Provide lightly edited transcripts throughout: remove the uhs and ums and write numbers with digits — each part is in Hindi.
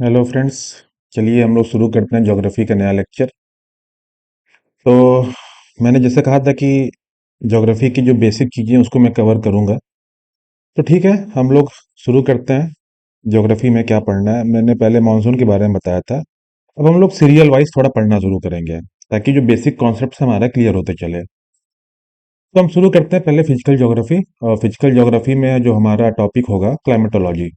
Hello friends. चलिए हम लोग शुरू करते हैं ज्योग्राफी का नया लेक्चर। तो मैंने जैसे कहा था कि ज्योग्राफी की जो बेसिक चीज़ें हैं उसको मैं कवर करूँगा। तो ठीक है, हम लोग शुरू करते हैं। ज्योग्राफी में क्या पढ़ना है, मैंने पहले मानसून के बारे में बताया था। अब हम लोग सीरियल वाइज थोड़ा पढ़ना शुरू करेंगे ताकि जो बेसिक कॉन्सेप्ट्स हमारा क्लियर होते चले। तो हम शुरू करते हैं पहले फिजिकल ज्योग्राफी। और फिजिकल ज्योग्राफी में जो हमारा टॉपिक होगा क्लाइमेटोलॉजी।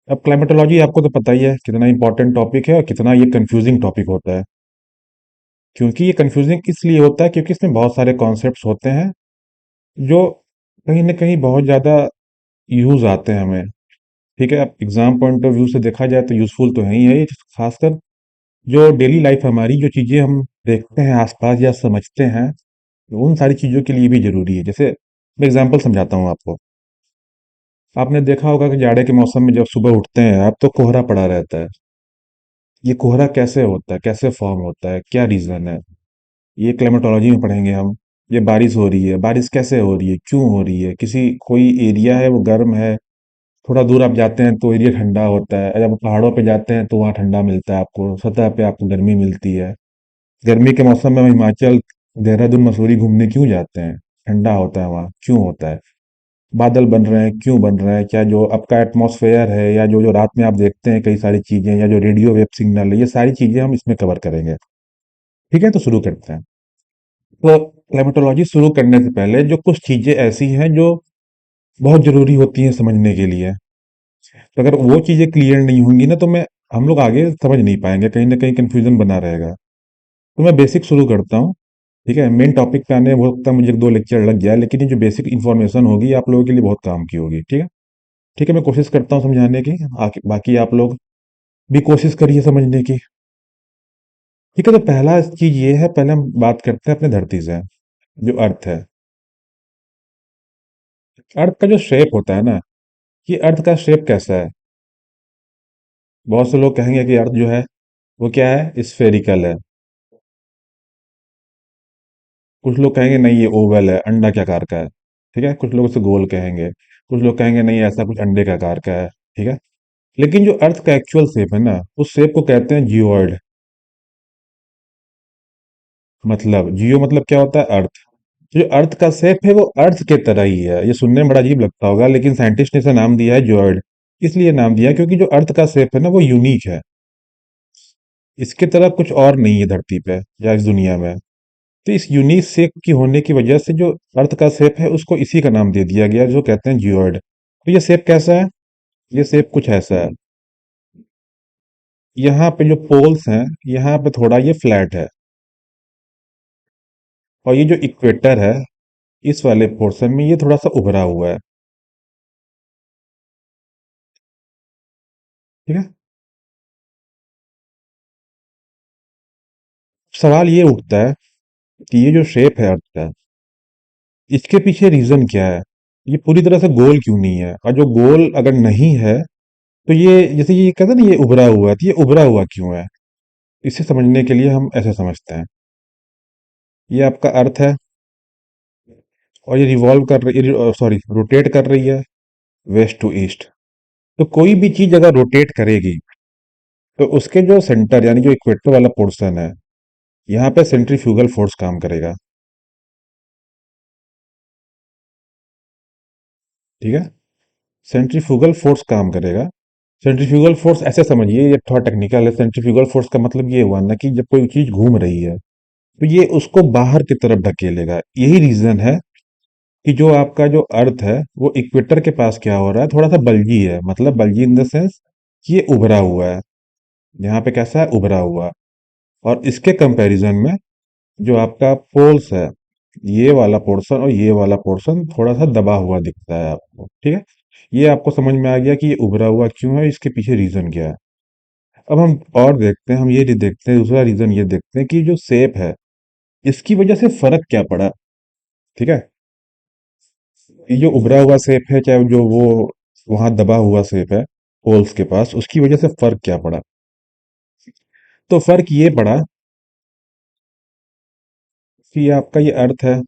अब क्लाइमेटोलॉजी आपको तो पता ही है कितना इंपॉर्टेंट टॉपिक है और कितना ये कंफ्यूजिंग टॉपिक होता है। क्योंकि ये कंफ्यूजिंग इसलिए होता है क्योंकि इसमें बहुत सारे कॉन्सेप्ट्स होते हैं जो कहीं ना कहीं बहुत ज़्यादा यूज आते हैं हमें। ठीक है, अब एग्जाम पॉइंट ऑफ व्यू से देखा जाए तो यूजफुल तो है ही है ये, खासकर जो डेली लाइफ हमारी जो चीज़ें हम देखते हैं आसपास या समझते हैं उन सारी चीज़ों के लिए भी जरूरी है। जैसे मैं एग्जांपल समझाता हूँ आपको। आपने देखा होगा कि जाड़े के मौसम में जब सुबह उठते हैं आप तो कोहरा पड़ा रहता है। ये कोहरा कैसे होता है, कैसे फॉर्म होता है, क्या रीज़न है, ये क्लाइमेटोलॉजी में पढ़ेंगे हम। ये बारिश हो रही है, बारिश कैसे हो रही है, क्यों हो रही है, किसी कोई एरिया है वो गर्म है, थोड़ा दूर आप जाते हैं तो एरिया ठंडा होता है, जब पहाड़ों पे जाते हैं तो वहाँ ठंडा मिलता है, आपको सतह पे आपको गर्मी मिलती है। गर्मी के मौसम में हम हिमाचल, देहरादून, मसूरी घूमने क्यों जाते हैं, ठंडा होता है वहाँ, क्यों होता है। बादल बन रहे हैं, क्यों बन रहे हैं, क्या जो आपका एटमॉस्फेयर है या जो जो रात में आप देखते हैं कई सारी चीजें, या जो रेडियो वेव सिग्नल है, ये सारी चीजें हम इसमें कवर करेंगे। ठीक है, तो शुरू करते हैं। तो क्लाइमेटोलॉजी शुरू करने से पहले जो कुछ चीजें ऐसी हैं जो बहुत जरूरी होती हैं समझने के लिए, तो अगर वो चीजें क्लियर नहीं होंगी ना तो मैं हम लोग आगे समझ नहीं पाएंगे, कहीं ना कहीं कंफ्यूजन बना रहेगा। तो मैं बेसिक शुरू करता हूँ। ठीक है, मेन टॉपिक पे आने में हो सकता है मुझे 2 लेक्चर लग जाए, लेकिन ये जो बेसिक इन्फॉर्मेशन होगी आप लोगों के लिए बहुत काम की होगी। ठीक है। ठीक है, मैं कोशिश करता हूँ समझाने की। बाकी आप लोग भी कोशिश करिए समझने की। ठीक है, तो पहला चीज ये है, पहले हम बात करते हैं अपने धरती से। जो अर्थ है, अर्थ का जो शेप होता है ना, कि अर्थ का शेप कैसा है। बहुत से लोग कहेंगे कि अर्थ जो है वो क्या है, स्फेरिकल है। कुछ लोग कहेंगे नहीं ये ओवल है, अंडा के आकार का है। ठीक है, कुछ लोग उसे गोल कहेंगे, कुछ लोग कहेंगे नहीं ऐसा कुछ अंडे के आकार का है। ठीक है, लेकिन जो अर्थ का एक्चुअल शेप है ना, उस शेप को कहते हैं जियोइड। मतलब जियो मतलब क्या होता है, अर्थ। जो अर्थ का शेप है वो अर्थ के तरह ही है। ये सुनने में बड़ा अजीब लगता होगा लेकिन साइंटिस्ट ने इसे नाम दिया है जियोइड। इसलिए नाम दिया है क्योंकि जो अर्थ का शेप है ना वो यूनिक है। इसके तरह कुछ और नहीं है धरती पे या इस दुनिया में। तो इस यूनिक शेप की होने की वजह से जो अर्थ का शेप है उसको इसी का नाम दे दिया गया जो कहते हैं जियोइड। तो ये शेप कैसा है, ये शेप कुछ ऐसा है। यहाँ पे जो पोल्स हैं, यहाँ पे थोड़ा ये फ्लैट है। और ये जो इक्वेटर है, इस वाले पोर्शन में ये थोड़ा सा उभरा हुआ है। ठीक है। सवाल ये उठता है कि ये जो शेप है अर्थ का, इसके पीछे रीजन क्या है। ये पूरी तरह से गोल क्यों नहीं है, और जो गोल अगर नहीं है तो ये जैसे ये कहते हैं ना ये उभरा हुआ है, तो ये उभरा हुआ क्यों है। इसे समझने के लिए हम ऐसे समझते हैं। ये आपका अर्थ है और ये रिवॉल्व कर रही, सॉरी रोटेट कर रही है वेस्ट टू ईस्ट। तो कोई भी चीज अगर रोटेट करेगी तो उसके जो सेंटर यानी जो इक्वेटर वाला पोर्शन है, यहाँ पे सेंट्रीफ्यूगल फोर्स काम करेगा। ठीक है, सेंट्रीफ्यूगल फोर्स काम करेगा। सेंट्रीफ्यूगल फोर्स ऐसे समझिए, ये थोड़ा टेक्निकल है। सेंट्रीफ्यूगल फोर्स का मतलब ये हुआ ना कि जब कोई चीज घूम रही है तो ये उसको बाहर की तरफ धकेलेगा। यही रीजन है कि जो आपका जो अर्थ है वो इक्वेटर के पास क्या हो रहा है, थोड़ा सा बल्जी है। मतलब बल्जी इन द सेंस कि ये उभरा हुआ है। यहाँ पे कैसा है, उभरा हुआ। और इसके कंपैरिजन में जो आपका पोल्स है, ये वाला पोर्शन और ये वाला पोर्शन थोड़ा सा दबा हुआ दिखता है आपको। ठीक है, ये आपको समझ में आ गया कि ये उभरा हुआ क्यों है, इसके पीछे रीजन क्या है। अब हम और देखते हैं, हम ये देखते हैं, दूसरा रीजन ये देखते हैं कि जो शेप है इसकी वजह से फर्क क्या पड़ा। ठीक है, ये जो उभरा हुआ शेप है, चाहे जो वो वहां दबा हुआ शेप है पोल्स के पास, उसकी वजह से फर्क क्या पड़ा। तो फर्क ये पड़ा कि आपका ये अर्थ है,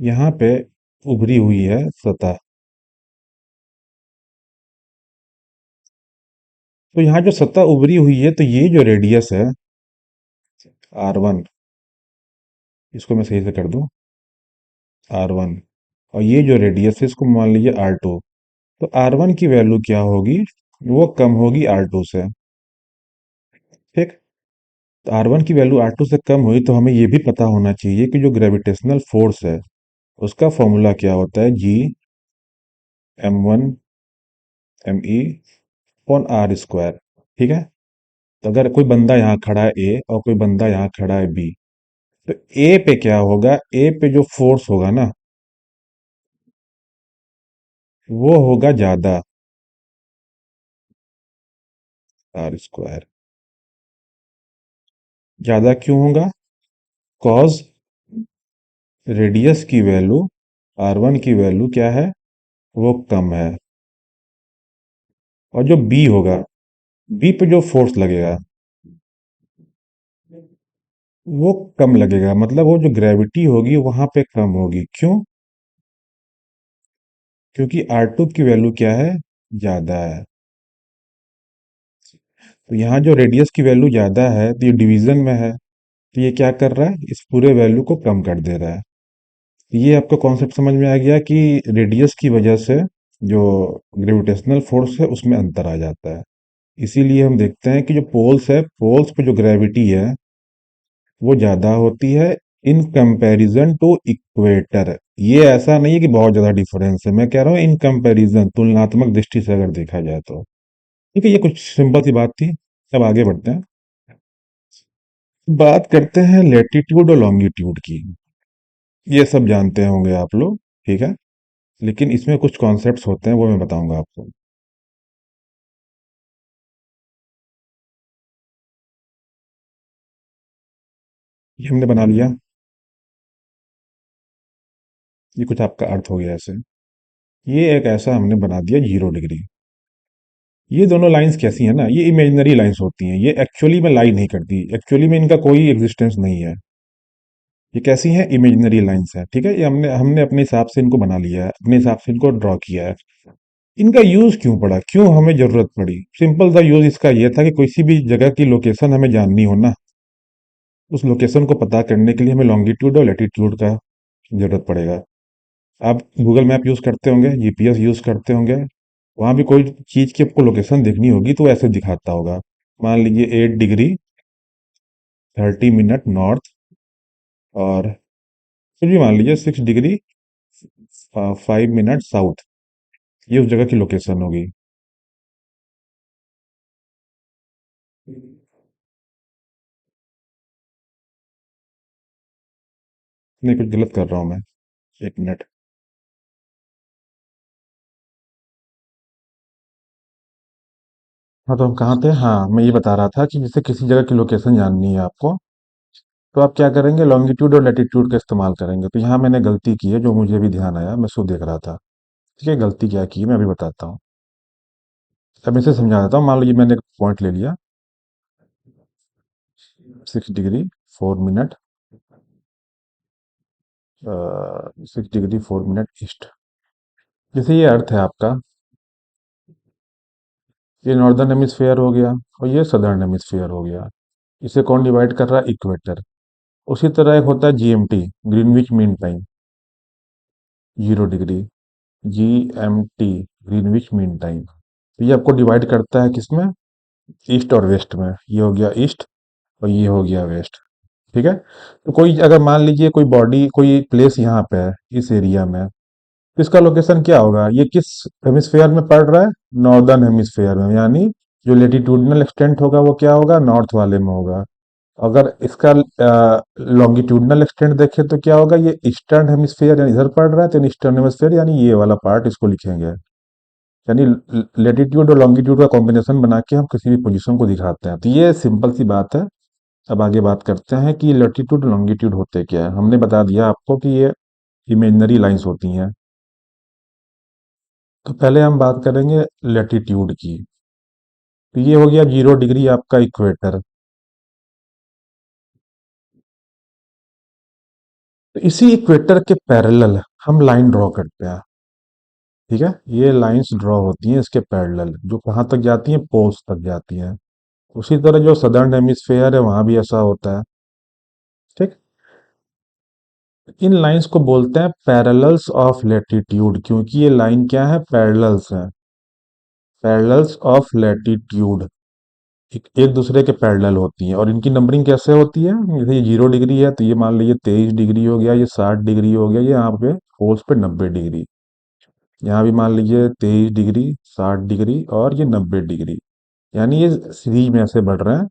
यहाँ पे उभरी हुई है सतह। तो यहाँ जो सतह उभरी हुई है, तो ये जो रेडियस है R1, इसको मैं सही से कर दूं, R1, और ये जो रेडियस है इसको मान लीजिए R2। तो R1 की वैल्यू क्या होगी? वो कम होगी R2 से। ठीक। तो R1 की वैल्यू R2 से कम हुई, तो हमें ये भी पता होना चाहिए कि जो ग्रेविटेशनल फोर्स है उसका फॉर्मूला क्या होता है, G m1 me/r²। ठीक है। तो अगर कोई बंदा यहाँ खड़ा है A और कोई बंदा यहाँ खड़ा है B, तो A पे क्या होगा, A पे जो फोर्स होगा ना, वो होगा ज्यादा, R²। ज्यादा क्यों होगा? कॉज रेडियस की वैल्यू, R1 की वैल्यू क्या है, वो कम है। और जो B होगा, B पे जो फोर्स लगेगा वो कम लगेगा, मतलब वो जो ग्रेविटी होगी वहां पे कम होगी। क्यों? क्योंकि R2 की वैल्यू क्या है, ज्यादा है। तो यहाँ जो रेडियस की वैल्यू ज्यादा है, तो ये डिवीजन में है, तो ये क्या कर रहा है, इस पूरे वैल्यू को कम कर दे रहा है। ये आपको कॉन्सेप्ट समझ में आ गया कि रेडियस की वजह से जो ग्रेविटेशनल फोर्स है उसमें अंतर आ जाता है। इसीलिए हम देखते हैं कि जो पोल्स है, पोल्स पे जो ग्रेविटी है वो ज्यादा होती है इन कंपैरिजन टू इक्वेटर। ये ऐसा नहीं है कि बहुत ज्यादा डिफरेंस है, मैं कह रहा हूँ इन कंपैरिजन, तुलनात्मक दृष्टि से अगर देखा जाए तो। ठीक है, ये कुछ सिंपल सी बात थी। अब आगे बढ़ते हैं, बात करते हैं लेटीट्यूड और लॉन्गिट्यूड की। ये सब जानते होंगे आप लोग, ठीक है, लेकिन इसमें कुछ कॉन्सेप्ट्स होते हैं वो मैं बताऊंगा आपको। ये हमने बना लिया, ये कुछ आपका अर्थ हो गया ऐसे। ये एक ऐसा हमने बना दिया 0 डिग्री। ये दोनों लाइंस कैसी हैं ना, ये इमेजिनरी लाइंस होती हैं, ये एक्चुअली में लाई नहीं करती, एक्चुअली में इनका कोई एग्जिस्टेंस नहीं है। ये कैसी हैं, इमेजिनरी लाइंस हैं। ठीक है, ये हमने हमने अपने हिसाब से इनको बना लिया है, अपने हिसाब से इनको ड्रॉ किया है। इनका यूज क्यों पड़ा, क्यों हमें जरूरत पड़ी? सिंपल सा यूज इसका ये था कि किसी भी जगह की लोकेशन हमें जाननी हो ना, उस लोकेशन को पता करने के लिए हमें लॉन्गिट्यूड और लैटिट्यूड का जरूरत पड़ेगा। आप गूगल मैप यूज करते होंगे, जीपीएस यूज करते होंगे, वहां भी कोई चीज की आपको लोकेशन देखनी होगी तो ऐसे दिखाता होगा। मान लीजिए 8 डिग्री 30 मिनट नॉर्थ, और फिर भी मान लीजिए 6 डिग्री 5 मिनट साउथ, ये उस जगह की लोकेशन होगी। नहीं, कुछ गलत कर रहा हूँ मैं, 1 मिनट। हाँ, तो हम कहाँ थे? हाँ, मैं ये बता रहा था कि जैसे किसी जगह की लोकेशन जाननी है आपको, तो आप क्या करेंगे, लॉन्गिट्यूड और लैटिट्यूड का इस्तेमाल करेंगे। तो यहाँ मैंने गलती की है, जो मुझे भी ध्यान आया, मैं सो देख रहा था। ठीक है, गलती क्या की है मैं अभी बताता हूँ। अब मैं इसे समझा देता हूँ। मान लीजिए मैंने एक पॉइंट ले लिया, 6 degree 4 minute, 6 degree 4 minute east. जैसे ये अर्थ है आपका, ये नॉर्दर्न हेमिस्फेयर हो गया और ये सदर्न हेमिस्फेयर हो गया। इसे कौन डिवाइड कर रहा है? इक्वेटर। उसी तरह एक होता है GMT, Greenwich mean time, 0 degree, GMT, Greenwich mean time. तो ये आपको डिवाइड करता है किसमें? ईस्ट और वेस्ट में। ये हो गया ईस्ट और ये हो गया वेस्ट। ठीक है। तो कोई अगर मान लीजिए कोई बॉडी, कोई प्लेस यहाँ पे है इस एरिया में, तो इसका लोकेशन क्या होगा? ये किस हेमिस्फेयर में पड़ रहा है? नॉर्दर्न हेमिस्फेयर में, यानी जो लेटिट्यूडनल एक्सटेंट होगा वो क्या होगा? नॉर्थ वाले में होगा। अगर इसका लॉन्गिट्यूडनल एक्सटेंट देखें तो क्या होगा? ये ईस्टर्न हेमिस्फेयर यानी इधर पड़ रहा है, तो ईस्टर्न हेमिस्फेयर यानी ये वाला पार्ट, इसको लिखेंगे। यानी लेटिट्यूड और लॉन्गिट्यूड का कॉम्बिनेशन बना के हम किसी भी पोजीशन को दिखाते हैं। तो ये सिंपल सी बात है। अब आगे बात करते हैं कि लेटिट्यूड लॉन्गिट्यूड होते क्या है। हमने बता दिया आपको कि ये इमेजिनरी लाइंस होती हैं। तो पहले हम बात करेंगे लेटिट्यूड की। तो ये हो गया 0 डिग्री आपका इक्वेटर। तो इसी इक्वेटर के पैरेलल हम लाइन ड्रॉ करते हैं। ठीक है, ये लाइंस ड्रॉ होती हैं इसके पैरेलल, जो कहाँ तक जाती हैं, पोल्स तक जाती हैं। उसी तरह जो सदर्न हेमिस्फेयर है वहां भी ऐसा होता है। ठीक। इन लाइंस को बोलते हैं पैरेलल्स ऑफ लैटिट्यूड, क्योंकि ये लाइन क्या है, पैरेलल्स हैं। पैरेलल्स ऑफ लैटिट्यूड एक दूसरे के पैरेलल होती हैं, और इनकी नंबरिंग कैसे होती है, जैसे ये 0 डिग्री है तो ये मान लीजिए 23 डिग्री हो गया, ये 60 डिग्री हो गया, ये यहाँ पे पोल्स पे 90 डिग्री। यहाँ भी मान लीजिए 23 डिग्री, 60 डिग्री और ये 90 डिग्री। यानी ये सीरीज में ऐसे बढ़ रहे हैं,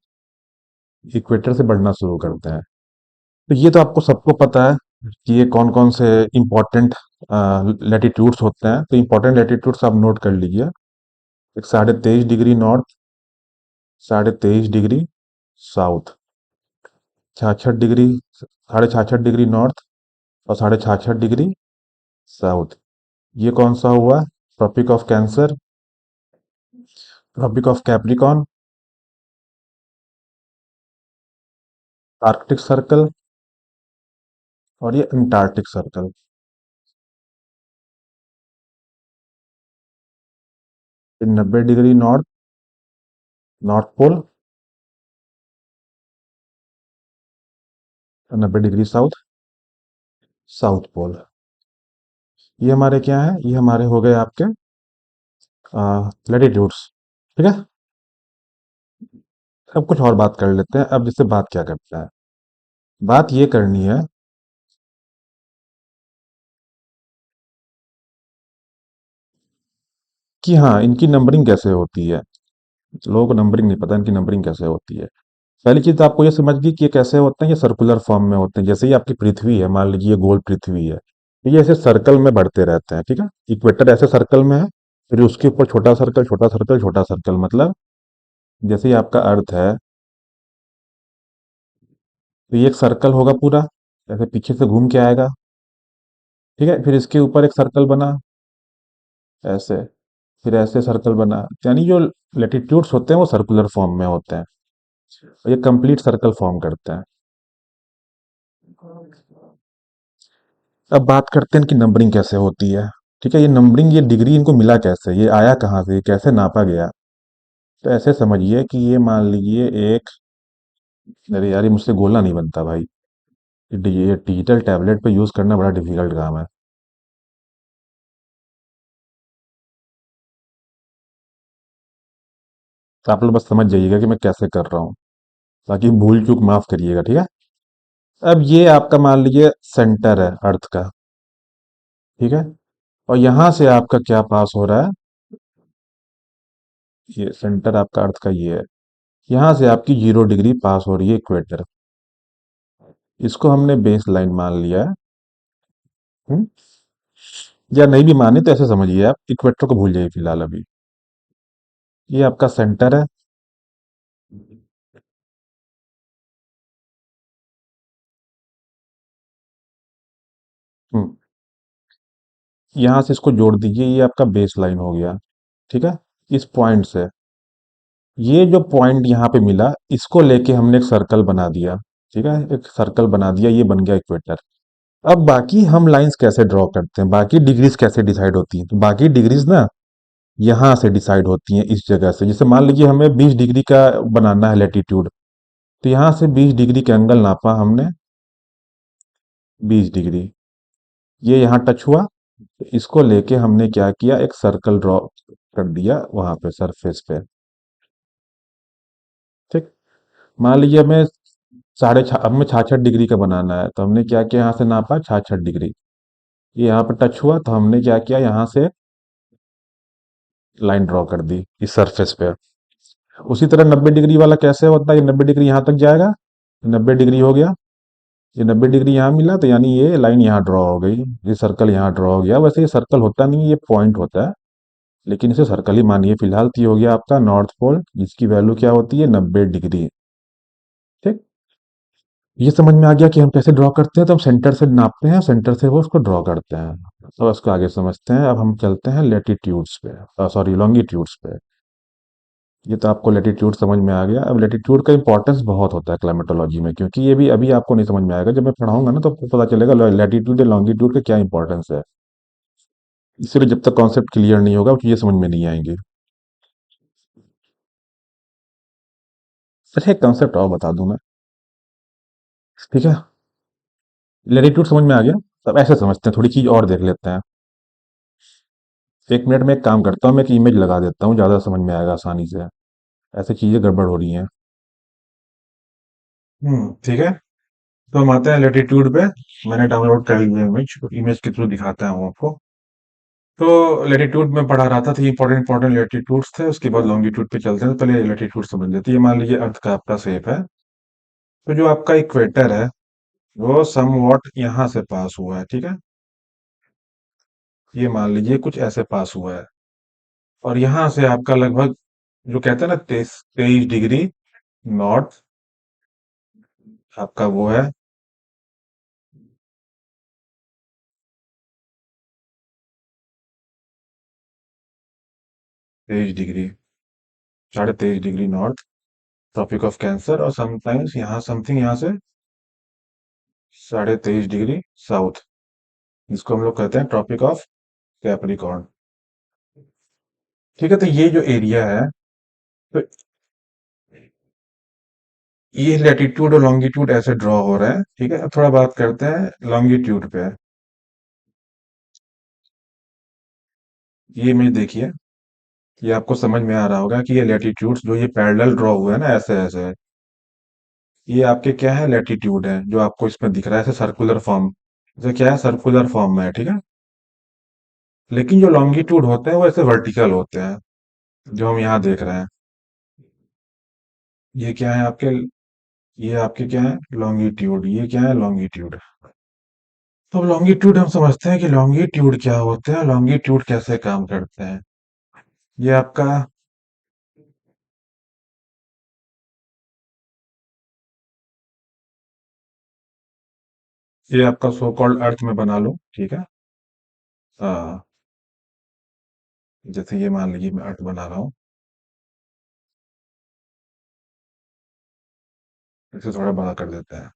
इक्वेटर से बढ़ना शुरू करते हैं। तो ये तो आपको सबको पता है कि ये कौन कौन से इंपॉर्टेंट लैटिट्यूड्स होते हैं। तो इंपॉर्टेंट लैटिट्यूड्स आप नोट कर लीजिए। एक 23.5 degree north, 23.5 degree south, 66 degree, 66.5 degree north और 66.5 डिग्री साउथ। ये कौन सा हुआ, tropic of cancer, tropic of capricorn, arctic circle और ये antarctic circle. 90 degree north, north pole, 90 degree south, south pole. ये हमारे क्या है, ये हमारे हो गए आपके लैटिट्यूड्स। ठीक है। अब कुछ और बात कर लेते हैं। अब जिससे बात क्या करता है, बात ये करनी है कि हाँ, इनकी नंबरिंग कैसे होती है। लोगों को नंबरिंग नहीं पता, इनकी नंबरिंग कैसे होती है। पहली चीज तो आपको ये समझ गई कि ये कैसे होते हैं, ये सर्कुलर फॉर्म में होते हैं। जैसे ही आपकी पृथ्वी है, मान लीजिए ये गोल पृथ्वी है, तो ये ऐसे सर्कल में बढ़ते रहते हैं। ठीक है, इक्वेटर ऐसे सर्कल में है, फिर उसके ऊपर छोटा सर्कल, छोटा सर्कल, छोटा सर्कल। मतलब जैसे ही आपका अर्थ है, तो ये एक सर्कल होगा पूरा, ऐसे पीछे से घूम के आएगा। ठीक है, फिर इसके ऊपर एक सर्कल बना ऐसे, फिर ऐसे सर्कल बना। यानी जो लेटिट्यूड्स होते हैं वो सर्कुलर फॉर्म में होते हैं, और ये कंप्लीट सर्कल फॉर्म करते हैं। अब बात करते हैं इनकी नंबरिंग कैसे होती है। ठीक है, ये नंबरिंग, ये डिग्री इनको मिला कैसे, ये आया कहाँ से, ये कैसे नापा गया। तो ऐसे समझिए कि ये मान लीजिए एक, अरे यार ये मुझसे गोला नहीं बनता भाई, ये डिजिटल टैबलेट पे यूज करना बड़ा डिफिकल्ट काम है। तो आप लोग बस समझ जाइएगा कि मैं कैसे कर रहा हूँ, बाकी भूल चूक माफ करिएगा। ठीक है। अब ये आपका मान लीजिए सेंटर है अर्थ का। ठीक है, और यहां से आपका क्या पास हो रहा है, ये सेंटर आपका अर्थ का ये है। यहां से आपकी 0 डिग्री पास हो रही है इक्वेटर। इसको हमने बेस लाइन मान लिया है। हम्म? या नहीं भी माने तो ऐसे समझिए, आप इक्वेटर को भूल जाइए फिलहाल अभी। ये आपका सेंटर है। हम्म, यहां से इसको जोड़ दीजिए, ये आपका बेस लाइन हो गया। ठीक है, इस पॉइंट से ये जो पॉइंट यहाँ पे मिला, इसको लेके हमने एक सर्कल बना दिया। ठीक है, एक सर्कल बना दिया, ये बन गया इक्वेटर। अब बाकी हम लाइंस कैसे ड्रॉ करते हैं, बाकी डिग्रीज कैसे डिसाइड होती हैं, तो बाकी डिग्रीज ना यहाँ से डिसाइड होती हैं, इस जगह से। जैसे मान लीजिए हमें 20 डिग्री का बनाना है लैटिट्यूड, तो यहाँ से 20 डिग्री का एंगल नापा हमने, 20 डिग्री, ये यहाँ टच हुआ। तो इसको लेके हमने क्या किया, एक सर्कल ड्रॉ कर दिया वहां पे सरफेस पे। ठीक। मान लीजिए हमें हमें 66 डिग्री का बनाना है, तो हमने क्या किया, यहाँ से नापा 66 डिग्री, ये यहाँ पे टच हुआ, तो हमने क्या किया, यहाँ से लाइन ड्रॉ कर दी इस सरफेस पे। उसी तरह 90 डिग्री वाला कैसे होता है, ये 90 डिग्री यहाँ तक जाएगा, 90 डिग्री हो गया, ये 90 डिग्री यहाँ मिला, तो यानी ये लाइन यहाँ ड्रॉ हो गई, ये सर्कल यहाँ ड्रॉ हो गया। वैसे ये सर्कल होता नहीं, ये पॉइंट होता है, लेकिन इसे सर्कल ही मानिए फिलहाल। तो ये हो गया आपका नॉर्थ पोल, जिसकी वैल्यू क्या होती है, 90 डिग्री। ठीक। ये समझ में आ गया कि हम कैसे ड्रॉ करते हैं। तो हम सेंटर से नापते हैं, सेंटर से वो उसको ड्रॉ करते हैं। तो उसको आगे समझते हैं। अब हम चलते हैं लेटीट्यूड्स पे, सॉरी लॉन्गिट्यूड्स पे। ये तो आपको लेटीट्यूड समझ में आ गया। अब लेटीट्यूड का इंपॉर्टेंस बहुत होता है क्लाइमेटोलॉजी में, क्योंकि ये भी अभी आपको नहीं समझ में आएगा, जब मैं पढ़ाऊंगा ना तो आपको पता चलेगा लेटीट्यूड या लॉन्गिट्यूड का क्या इंपॉर्टेंस है। इसीलिए जब तक कॉन्सेप्ट क्लियर नहीं होगा वो चीज़ें समझ में नहीं आएंगी। अच्छा, एक कॉन्सेप्ट और बता दूं मैं। ठीक है, लैटिट्यूड समझ में आ गया। अब ऐसे समझते हैं, थोड़ी चीज़ और देख लेते हैं। 1 मिनट में एक काम करता हूँ, मैं एक इमेज लगा देता हूँ, ज़्यादा समझ में आएगा आसानी से। ऐसे चीज़ें गड़बड़ हो रही हैं। ठीक है। तो हम आते हैं लैटिट्यूड पे। मैंने डाउनलोड कर लिया इमेज, इमेज के थ्रू दिखाता हूँ आपको। तो लैटिट्यूड में पढ़ा रहा था, तो इंपॉर्टेंट इंपॉर्टेंट लैटिट्यूड्स थे, उसके बाद लॉन्गिट्यूड पे चलते हैं। तो पहले लैटिट्यूड समझ लेते हैं। ये मान लीजिए अर्थ का आपका शेप है। तो जो आपका इक्वेटर है वो समवॉट यहाँ से पास हुआ है, ठीक है। ये मान लीजिए कुछ ऐसे पास हुआ है, और यहाँ से आपका लगभग, जो कहते हैं ना, 23 डिग्री नॉर्थ आपका वो है। 23 degree, 23.5 degree north, tropic of cancer, और समटाइम्स यहाँ समथिंग यहाँ से 23.5 डिग्री साउथ, जिसको हम लोग कहते हैं ट्रॉपिक ऑफ कैप्रिकॉर्न। ठीक है, तो ये जो एरिया है, तो ये लैटिट्यूड और लॉन्गिट्यूड ऐसे ड्रॉ हो रहा है। ठीक है, अब थोड़ा बात करते हैं लॉन्गिट्यूड पे। ये इमेज देखिए, ये आपको समझ में आ रहा होगा कि ये लैटिट्यूड्स जो ये पैरेलल ड्रॉ हुए हैं ना, ऐसे ऐसे, ये आपके क्या है, लैटिट्यूड है, जो आपको इसमें दिख रहा है ऐसे सर्कुलर फॉर्म। जैसे क्या है, सर्कुलर फॉर्म में है, ठीक है। लेकिन जो लॉन्गिट्यूड होते हैं वो ऐसे वर्टिकल होते हैं, जो हम यहाँ देख रहे हैं। ये क्या है आपके, ये आपके क्या है, लॉन्गिट्यूड। ये क्या है, लॉन्गिट्यूड। तो लॉन्गिट्यूड हम समझते हैं कि लॉन्गिट्यूड क्या होते हैं, लॉन्गिट्यूड कैसे काम करते हैं। ये आपका, ये आपका सो कॉल्ड अर्थ में बना लो, ठीक है। हाँ, जैसे ये मान लीजिए मैं अर्थ बना रहा हूँ, इसे थोड़ा बड़ा कर देते हैं।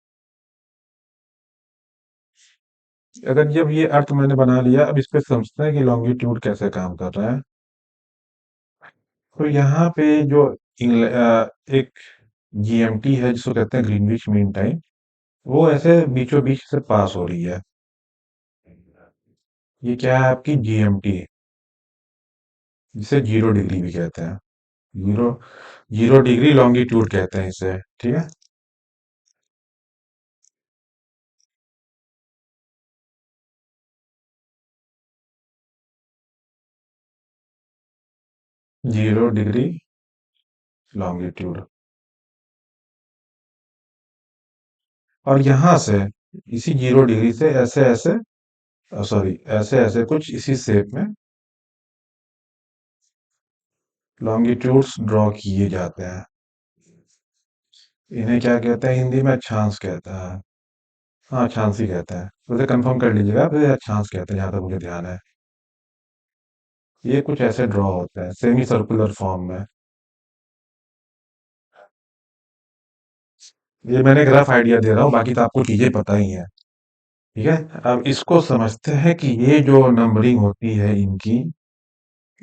अगर जब ये अर्थ मैंने बना लिया, अब इस पे समझते हैं कि लॉन्गिट्यूड कैसे काम कर रहा है। तो यहाँ पे जो एक जीएमटी है, जिसको कहते हैं ग्रीनविच मीन टाइम, वो ऐसे बीचों बीच से पास हो रही है। ये क्या है, आपकी जीएमटी, जिसे 0 डिग्री भी कहते हैं। जीरो 0 डिग्री लॉन्गिट्यूड कहते हैं इसे, ठीक है। 0 डिग्री लॉन्गिट्यूड। और यहाँ से, इसी 0 डिग्री से ऐसे ऐसे, सॉरी, ऐसे ऐसे कुछ इसी शेप में लॉन्गिट्यूड्स ड्रॉ किए जाते हैं। इन्हें क्या कहते हैं हिंदी में, अक्षांश कहता है। हाँ, अक्षांश ही कहते हैं, तो उसे कंफर्म कर लीजिएगा, फिर अक्षांश कहते हैं जहां तक मुझे ध्यान है। ये कुछ ऐसे ड्रॉ होते हैं सेमी सर्कुलर फॉर्म में। ये मैंने एक रफ आइडिया दे रहा हूँ, बाकी तो आपको चीजें पता ही है। ठीक है, अब इसको समझते हैं कि ये जो नंबरिंग होती है इनकी,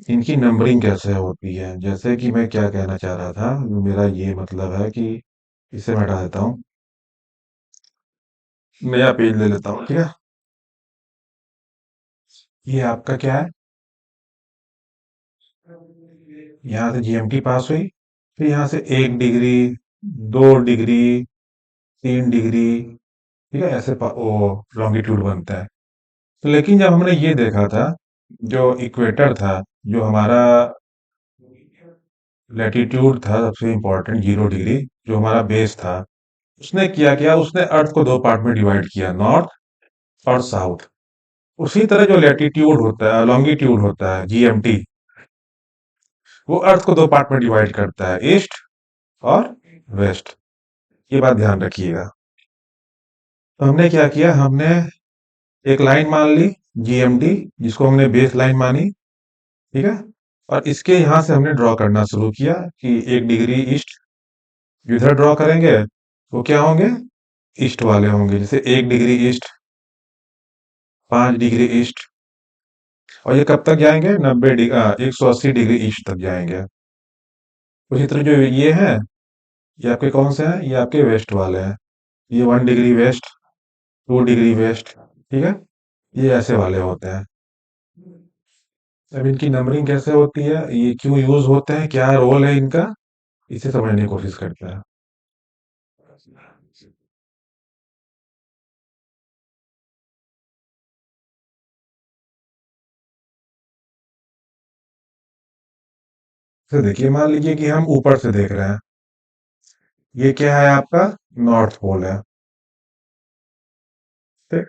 इनकी नंबरिंग कैसे होती है। जैसे कि मैं क्या कहना चाह रहा था, मेरा ये मतलब है कि इसे मैं हटा देता हूँ, नया पेज ले लेता हूँ, ठीक है। ये आपका क्या है, यहाँ से जीएमटी पास हुई, फिर यहाँ से 1 डिग्री, 2 डिग्री, 3 डिग्री, ठीक है, ऐसे वो लॉन्गिट्यूड बनता है। तो लेकिन जब हमने ये देखा था, जो इक्वेटर था, जो हमारा लैटिट्यूड था सबसे इंपॉर्टेंट, 0 डिग्री, जो हमारा बेस था, उसने क्या किया, उसने अर्थ को दो पार्ट में डिवाइड किया, नॉर्थ और साउथ। उसी तरह जो लैटिट्यूड होता है, लॉन्गिट्यूड होता है, जीएमटी, वो अर्थ को दो पार्ट में डिवाइड करता है, ईस्ट और वेस्ट। ये बात ध्यान रखिएगा। तो हमने क्या किया, हमने एक लाइन मान ली, जीएमटी, जिसको हमने बेस लाइन मानी, ठीक है। और इसके यहां से हमने ड्रॉ करना शुरू किया कि 1 डिग्री ईस्ट, जो इधर ड्रॉ करेंगे वो क्या होंगे, ईस्ट वाले होंगे। जैसे 1 डिग्री ईस्ट, 5 डिग्री ईस्ट, और ये कब तक जाएंगे? 180 डिग्री ईस्ट तक जाएंगे। उसी तरह जो ये है, ये आपके कौन से हैं? ये आपके वेस्ट वाले हैं। ये 1 डिग्री वेस्ट, 2 डिग्री वेस्ट, ठीक है। ये ऐसे वाले होते हैं। अब इनकी नंबरिंग कैसे होती है, ये क्यों यूज होते हैं, क्या रोल है इनका, इसे समझने की कोशिश करते हैं। तो देखिए, मान लीजिए कि हम ऊपर से देख रहे हैं। ये क्या है आपका? नॉर्थ पोल है। ठीक?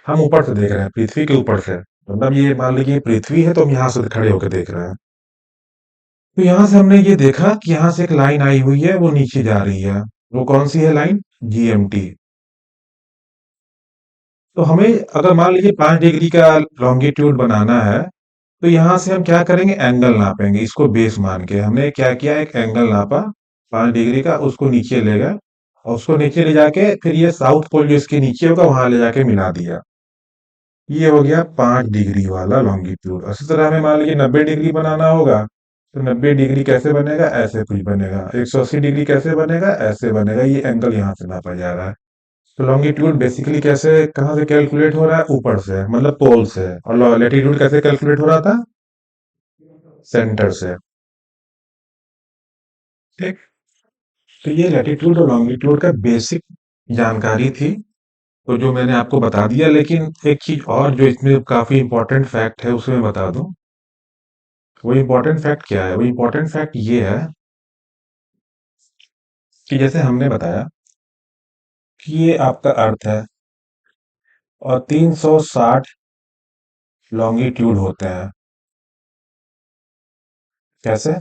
हम ऊपर से देख रहे हैं, पृथ्वी के ऊपर से। मतलब ये मान लीजिए पृथ्वी है, तो हम यहाँ से खड़े होकर देख रहे हैं। तो यहाँ से हमने ये देखा कि यहाँ से एक लाइन आई हुई है, वो नीचे जा रही है। वो कौन सी है लाइन? जीएमटी। तो हमें अगर मान लीजिए 5 डिग्री का लॉन्गिट्यूड बनाना है, तो यहाँ से हम क्या करेंगे? एंगल नापेंगे, इसको बेस मान के। हमने क्या किया, एक एंगल नापा 5 डिग्री का, उसको नीचे ले गए, और उसको नीचे ले जाके फिर ये साउथ पोल जो इसके नीचे होगा वहां ले जाके मिला दिया। ये हो गया 5 डिग्री वाला लॉन्गिट्यूड। इसी तरह हमें मान लीजिए 90 डिग्री बनाना होगा, तो 90 डिग्री कैसे बनेगा? ऐसे कुछ बनेगा। 180 डिग्री कैसे बनेगा? ऐसे बनेगा। ये एंगल यहाँ से नापा जा रहा है। तो लॉन्गिट्यूड बेसिकली कैसे, कहाँ से कैलकुलेट हो रहा है? ऊपर से, मतलब पोल से। और लैटिट्यूड कैसे कैलकुलेट हो रहा था? सेंटर से। ठीक। तो ये लैटिट्यूड और लॉन्गिट्यूड का बेसिक जानकारी थी, तो जो मैंने आपको बता दिया। लेकिन एक चीज और जो इसमें काफी इंपॉर्टेंट फैक्ट है, उसे मैं बता दूं। वो इंपॉर्टेंट फैक्ट क्या है? वो इंपॉर्टेंट फैक्ट ये है कि जैसे हमने बताया कि ये आपका अर्थ है, और 360 लॉन्गिट्यूड होते हैं। कैसे?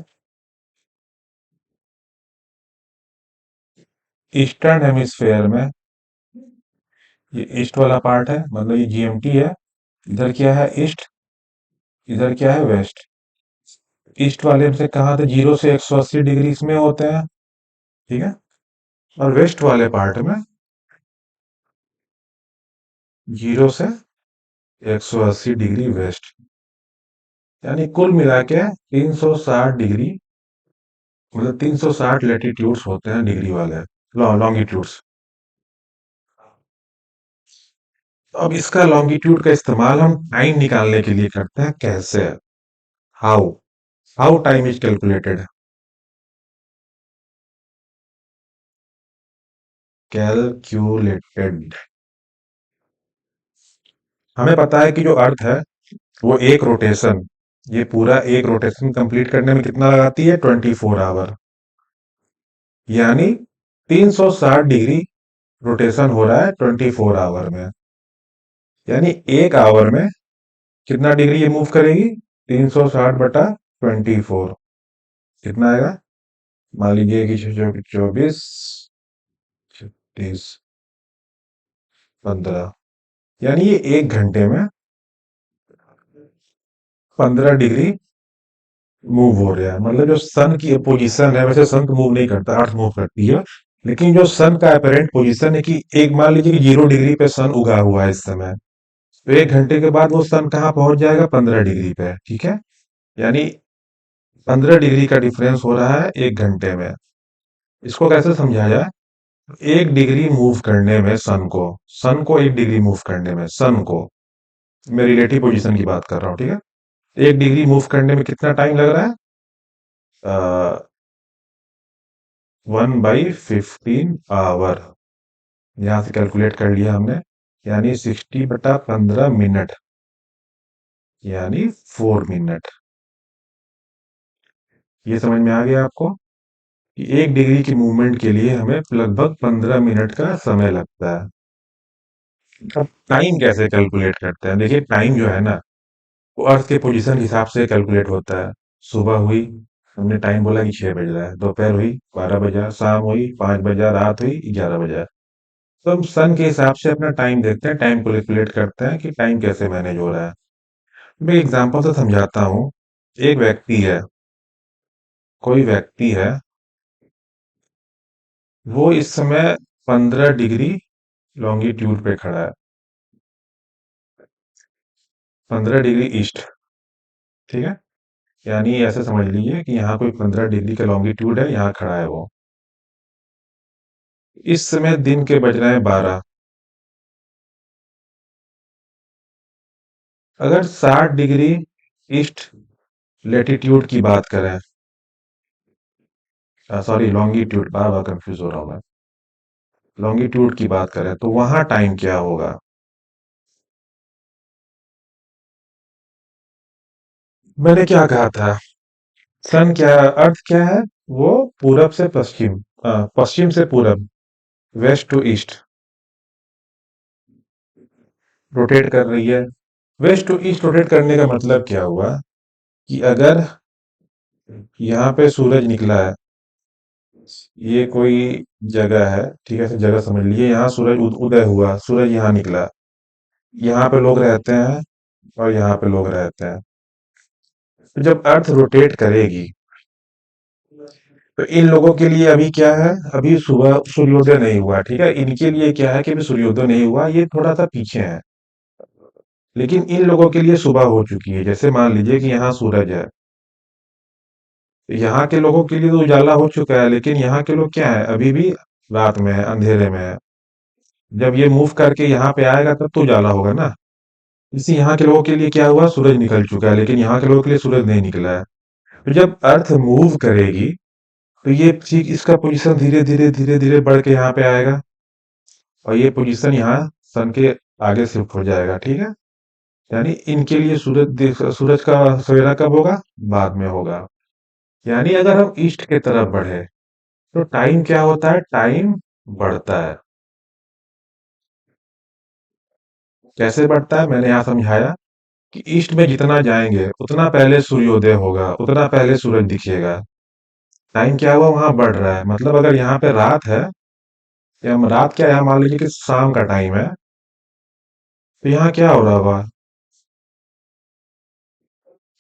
ईस्टर्न हेमिस्फेयर में, ये ईस्ट वाला पार्ट है, मतलब ये जीएमटी है। इधर क्या है? ईस्ट। इधर क्या है? वेस्ट। ईस्ट वाले से कहा था 0 से 180 डिग्री इसमें होते हैं, ठीक है। और वेस्ट वाले पार्ट में 0 से 180 डिग्री वेस्ट। यानी कुल मिला के 360 डिग्री, मतलब 360 लेटीट्यूड्स होते हैं डिग्री वाले, लॉन्गिट्यूड्स। तो अब इसका लॉन्गिट्यूड का इस्तेमाल हम टाइम निकालने के लिए करते हैं। कैसे? How? How time is calculated? Calculated. हमें पता है कि जो अर्थ है वो एक रोटेशन, ये पूरा एक रोटेशन कंप्लीट करने में कितना लगाती है? 24 आवर। यानी 360 डिग्री रोटेशन हो रहा है 24 आवर में। यानी एक आवर में कितना डिग्री ये मूव करेगी? 360/24। कितना आएगा? मान लीजिए कि 24, 36, 15। यानी ये 1 घंटे में 15 डिग्री मूव हो रहा है। मतलब जो सन की पोजीशन है, वैसे सन तो मूव नहीं करता, अर्थ मूव करती है। लेकिन जो सन का अपेरेंट पोजीशन है कि एक, मान लीजिए कि 0 डिग्री पे सन उगा हुआ है इस समय, तो 1 घंटे के बाद वो सन कहाँ पहुंच जाएगा? 15 डिग्री पे, ठीक है। यानी 15 डिग्री का डिफरेंस हो रहा है 1 घंटे में। इसको कैसे समझा जाए? 1 डिग्री मूव करने में सन को 1 डिग्री मूव करने में, सन को, मैं रिलेटिव पोजीशन की बात कर रहा हूँ, ठीक है। 1 डिग्री मूव करने में कितना टाइम लग रहा है? 1/15 आवर। यहाँ से कैलकुलेट कर लिया हमने। यानी 60/15 मिनट, यानी 4 मिनट। ये समझ में आ गया आपको कि 1 डिग्री की मूवमेंट के लिए हमें लगभग 15 मिनट का समय लगता है। अब टाइम कैसे कैलकुलेट करते हैं? देखिए, टाइम जो है ना, वो अर्थ के पोजीशन के हिसाब से कैलकुलेट होता है। सुबह हुई, हमने टाइम बोला कि 6 बज रहा है। दोपहर हुई, 12 बजा। शाम हुई, 5 बजा। रात हुई, 11 बजा। तो हम सन के हिसाब से अपना टाइम देखते हैं, टाइम कैलकुलेट करते हैं कि टाइम कैसे मैनेज हो रहा है। मैं एग्जांपल से समझाता हूँ। एक व्यक्ति है, कोई व्यक्ति है, वो इस समय 15 डिग्री लॉन्गिट्यूड पे खड़ा है, 15 डिग्री ईस्ट। ठीक है। यानी ऐसे समझ लीजिए कि यहाँ कोई 15 डिग्री का लॉन्गिट्यूड है, यहाँ खड़ा है वो। इस समय दिन के बज रहे हैं 12। अगर 60 डिग्री ईस्ट लेटीट्यूड की बात करें, सॉरी लॉन्गिट्यूड, बार बार कंफ्यूज हो रहा हूँ मैं, लॉन्गिट्यूड की बात करें तो वहां टाइम क्या होगा? मैंने क्या कहा था? सन क्या, अर्थ क्या है? वो पूरब से पश्चिम, पश्चिम से पूरब, वेस्ट टू ईस्ट रोटेट कर रही है। वेस्ट टू ईस्ट रोटेट करने का मतलब क्या हुआ कि अगर यहाँ पे सूरज निकला है, ये कोई जगह है, ठीक है, जगह समझ लीजिए, यहाँ सूरज उदय हुआ, सूरज यहाँ निकला, यहाँ पे लोग रहते हैं और यहाँ पे लोग रहते हैं। तो जब अर्थ रोटेट करेगी तो इन लोगों के लिए अभी क्या है, अभी सुबह सूर्योदय नहीं हुआ, ठीक है, इनके लिए क्या है कि अभी सूर्योदय नहीं हुआ, ये थोड़ा सा पीछे है। लेकिन इन लोगों के लिए सुबह हो चुकी है। जैसे मान लीजिए कि यहाँ सूरज है, यहाँ के लोगों के लिए तो उजाला हो चुका है, लेकिन यहाँ के लोग क्या है, अभी भी रात में है, अंधेरे में है। जब ये मूव करके यहाँ पे आएगा तब तो उजाला होगा ना। इसी यहाँ के लोगों के लिए क्या हुआ, सूरज निकल चुका है, लेकिन यहाँ के लोगों के लिए सूरज नहीं निकला है। तो जब अर्थ मूव करेगी तो ये ठीक इसका पोजीशन धीरे धीरे धीरे धीरे बढ़ के यहाँ पे आएगा, और ये पोजीशन यहाँ सन के आगे शिफ्ट हो जाएगा, ठीक है। यानी इनके लिए सूरज का सवेरा कब होगा, बाद में होगा। यानी अगर हम ईस्ट की तरफ बढ़े तो टाइम क्या होता है, टाइम बढ़ता है। कैसे बढ़ता है, मैंने यहाँ समझाया कि ईस्ट में जितना जाएंगे उतना पहले सूर्योदय होगा, उतना पहले सूरज दिखेगा। टाइम क्या हुआ, वहां बढ़ रहा है। मतलब अगर यहाँ पे रात है, या रात क्या, यहाँ मान लीजिए कि शाम का टाइम है, तो यहाँ क्या हो रहा होगा,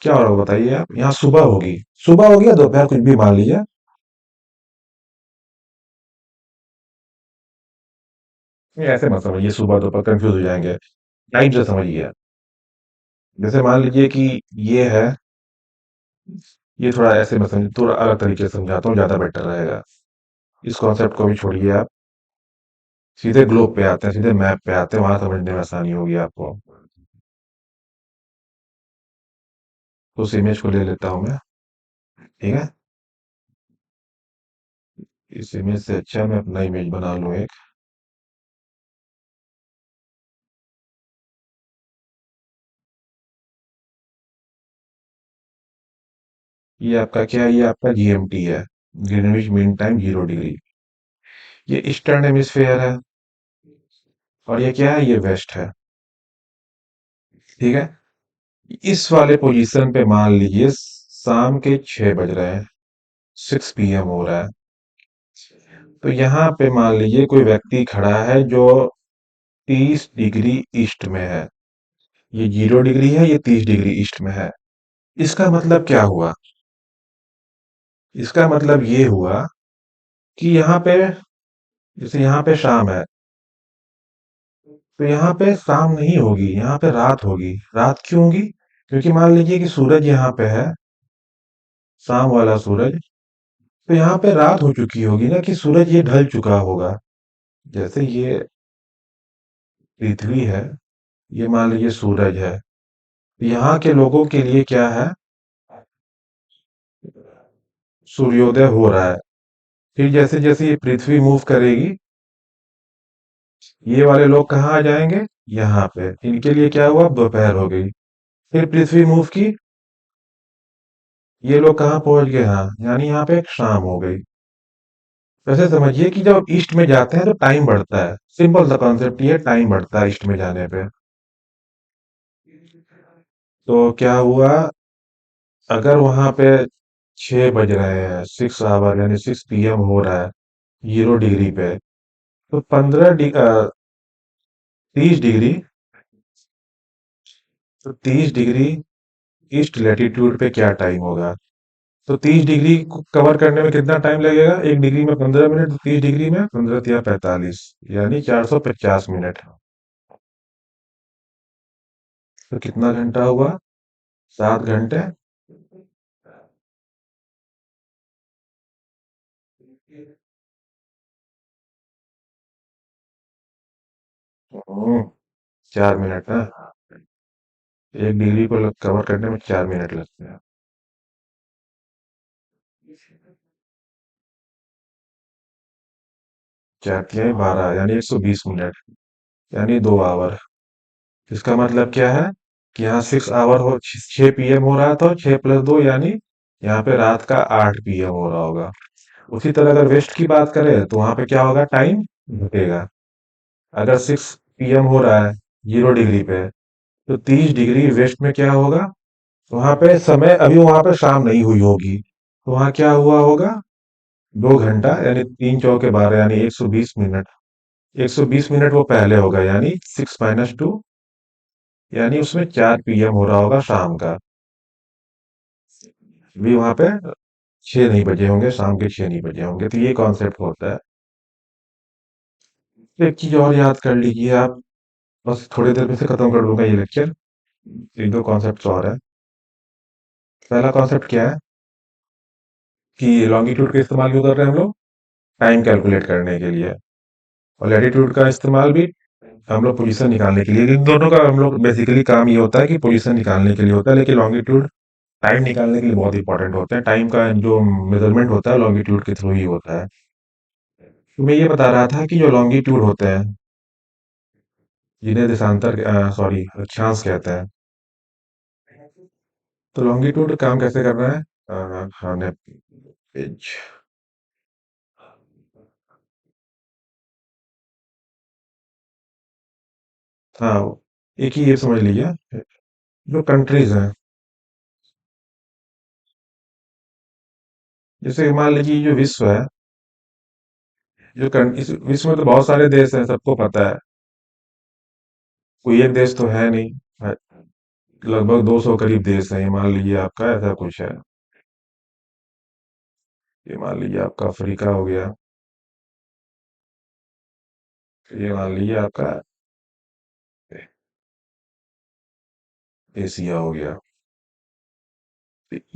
क्या हो रहा होगा बताइए आप, यहाँ सुबह होगी। सुबह होगी या दोपहर, कुछ भी मान लीजिए। नहीं, ऐसे मत समझिए, सुबह दोपहर कंफ्यूज हो जाएंगे। टाइम से समझिए। जैसे मान लीजिए कि ये है, ये थोड़ा ऐसे मत समझिए, थोड़ा अलग तरीके से समझाता हूँ, ज्यादा बेटर रहेगा। इस कॉन्सेप्ट को भी छोड़िए आप, सीधे ग्लोब पे आते हैं, सीधे मैप पे आते हैं, वहां समझने में आसानी होगी आपको। तो उस इमेज को ले लेता हूँ मैं, ठीक है। इस इमेज से अच्छा मैं अपना इमेज बना लूँ एक। ये आपका क्या है, ये आपका जीएमटी है, ग्रीनविच मीन टाइम 0 डिग्री। ये ईस्टर्न हेमिस्फेयर है, और ये क्या है, ये वेस्ट है, ठीक है। इस वाले पोजीशन पे मान लीजिए शाम के 6 बज रहे हैं, 6 PM हो रहा है। तो यहाँ पे मान लीजिए कोई व्यक्ति खड़ा है जो 30 डिग्री ईस्ट में है। ये 0 डिग्री है, ये 30 डिग्री ईस्ट में है। इसका मतलब क्या हुआ, इसका मतलब ये हुआ कि यहाँ पे, जैसे यहाँ पे शाम है, तो यहाँ पे शाम नहीं होगी, यहाँ पे रात होगी। रात क्यों होगी, क्योंकि मान लीजिए कि सूरज यहाँ पे है, शाम वाला सूरज, तो यहाँ पे रात हो चुकी होगी ना, कि सूरज ये ढल चुका होगा। जैसे ये पृथ्वी है, ये मान लीजिए सूरज है, यहाँ के लोगों के लिए क्या है, सूर्योदय हो रहा है। फिर जैसे जैसे ये पृथ्वी मूव करेगी, ये वाले लोग कहाँ आ जाएंगे, यहाँ पे। इनके लिए क्या हुआ, दोपहर हो गई। फिर पृथ्वी मूव की, ये लोग कहाँ पहुंच गए, हाँ, यानी यहाँ पे एक शाम हो गई। वैसे समझिए कि जब ईस्ट में जाते हैं तो टाइम बढ़ता है, सिंपल सा कॉन्सेप्ट ये, टाइम बढ़ता है ईस्ट में जाने पे। तो क्या हुआ, अगर वहां पे 6 बज रहे हैं, 6 आवर, यानी 6 PM हो रहा है 0 डिग्री पे, तो 30 डिग्री, तो 30 डिग्री ईस्ट लैटिट्यूड पे क्या टाइम होगा? तो 30 डिग्री को कवर करने में कितना टाइम लगेगा, 1 डिग्री में 15 मिनट, तो 30 डिग्री में 15 या 45, यानी 450 मिनट। तो कितना घंटा हुआ, 7 घंटे। हम्म, 4 मिनट ना। 1 डिग्री को कवर करने में 4 मिनट लगते हैं। 4 तिहाई 12 यानी 120 मिनट, यानी 2 आवर। इसका मतलब क्या है कि यहाँ 6 आवर 6 PM हो रहा था, 6 + 2 यानी यहाँ पे रात का 8 PM हो रहा होगा। उसी तरह अगर वेस्ट की बात करें तो वहां पे क्या होगा, टाइम घटेगा। अगर 6 PM हो रहा है 0 डिग्री पे, तो 30 डिग्री वेस्ट में क्या होगा, वहां पे समय अभी वहां पे शाम नहीं हुई होगी, तो वहां क्या हुआ होगा, 2 घंटा यानी 3 × 4 = 12 यानी 120 मिनट। 120 मिनट वो पहले होगा, यानी 6 - 2, यानी उसमें 4 PM हो रहा होगा शाम का। अभी वहां पे 6 नहीं बजे होंगे, शाम के 6 नहीं बजे होंगे, तो ये कॉन्सेप्ट होता है। एक चीज और याद कर लीजिए आप, बस थोड़ी देर में से खत्म कर दूंगा ये लेक्चर। एक दो कॉन्सेप्ट और है। पहला कॉन्सेप्ट क्या है कि लॉन्गिट्यूड का इस्तेमाल क्यों कर रहे हैं हम लोग, टाइम कैलकुलेट करने के लिए। और लैटिट्यूड का इस्तेमाल भी हम लोग पोजीशन निकालने के लिए। इन दोनों का हम लोग बेसिकली काम ये होता है कि पोजीशन निकालने के लिए होता है, लेकिन लॉन्गिट्यूड टाइम निकालने के लिए बहुत इंपॉर्टेंट होता है। टाइम का जो मेजरमेंट होता है लॉन्गिट्यूड के थ्रू ही होता है। तो मैं ये बता रहा था कि जो लॉन्गिट्यूड होते हैं, जिन्हें देशांतर सॉरी अक्षांश कहते हैं, तो लॉन्गिट्यूड काम कैसे कर रहा है। हाँ ने पेज, हाँ, एक ही ये समझ लीजिए, जो कंट्रीज हैं, जैसे मान लीजिए जो विश्व है, इस विश्व में तो बहुत सारे देश हैं, सबको पता है। कोई एक देश तो है नहीं, है- लगभग 200 करीब देश हैं। ये मान लीजिए आपका ऐसा कुछ है, ये मान लीजिए आपका अफ्रीका हो गया, ये मान लीजिए आपका एशिया हो गया।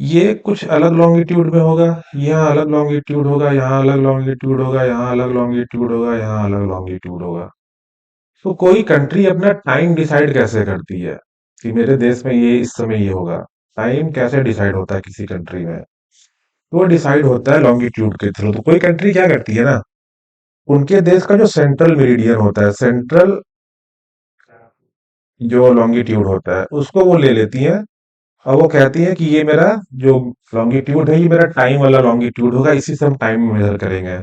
ये कुछ अलग लॉन्गिट्यूड में होगा, यहाँ अलग लॉन्गिट्यूड होगा, यहाँ अलग लॉन्गिट्यूड होगा, यहाँ अलग लॉन्गिट्यूड होगा, यहाँ अलग लॉन्गिट्यूड होगा। तो कोई कंट्री अपना टाइम डिसाइड कैसे करती है कि मेरे देश में ये इस समय ये होगा। टाइम कैसे डिसाइड होता है किसी कंट्री में, तो वो डिसाइड होता है लॉन्गिट्यूड के थ्रू। तो कोई कंट्री क्या करती है ना, उनके देश का जो सेंट्रल मेरिडियन होता है, सेंट्रल जो लॉन्गिट्यूड होता है, उसको वो ले लेती है। और वो कहती है कि ये मेरा जो लॉन्गिट्यूड है, ये मेरा टाइम वाला लॉन्गिट्यूड होगा, इसी से हम टाइम मेजर करेंगे।